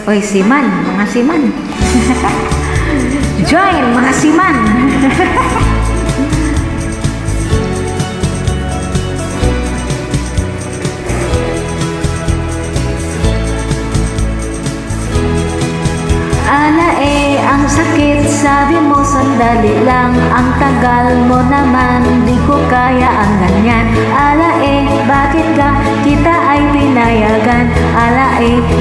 Oy, siman, mga siman. Join, mga siman. Ang sakit, sabi mo sandali lang. Ang tagal mo naman, di ko kaya ang ganyan. Bakit ka kita ay pinayagan?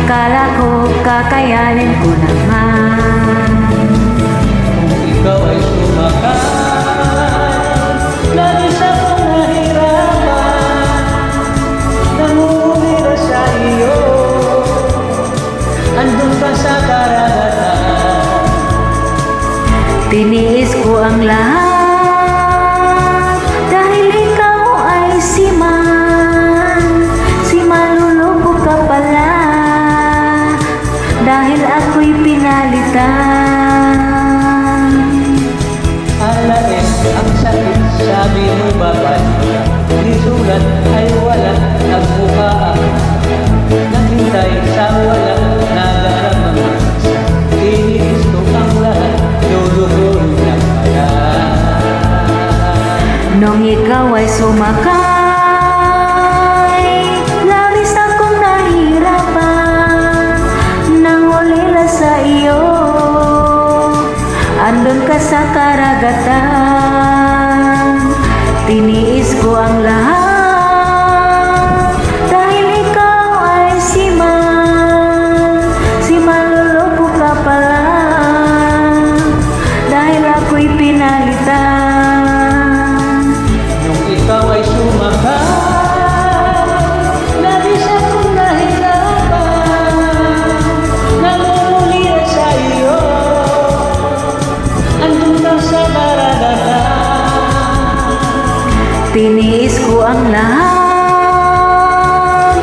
Kala ko kakayanin ko naman. Kung ikaw ay sumakan, labis akong nahirapan. Namumira sa iyo, andun ka sa karagatan. Tiniis ko ang lahat dahil ikaw ay si maluloko ka pala, dahil ako'y pinalitan. Ang sakit, sabi mo babay, di sulat ay wala, nagmukha ako, naghintay sa wala, nadarama. Tiniis ko ang lahat, lulukoy na pala. Nung ikaw ay sumakay, labis akong nahihirapan. Nang ulila sa iyo, andun ka sa karagatan. Tiniis ko ang lahat dahil ikaw ay si maluloko ka pala, dahil ako'y pinalitan. Nung ikaw ay sumakay, labis akong nahirapan. Namumulira sa iyo, andun ka sa karagatan. Tiniis ko ang lahat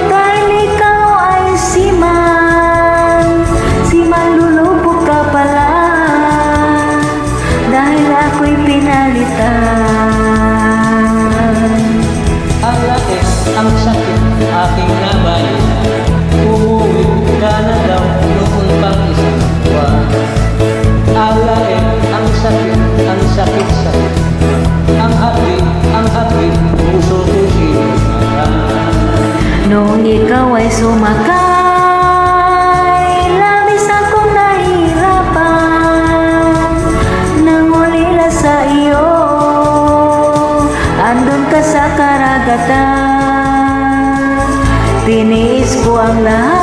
dahil ikaw ay si malulubog ka pala, dahil ako'y pinalitan. Ang laki, ang sakit, aking nabalitan. Umuwi ka na daw noon pang isang buwan. Ang laki, ang sakit, sakit. Ang hati, puso ko sinungaran. Noong ikaw ay sumakay, labis akong nahihirapan. Nangulila sa iyo, andun ka sa karagatan. Tiniis ko ang lahat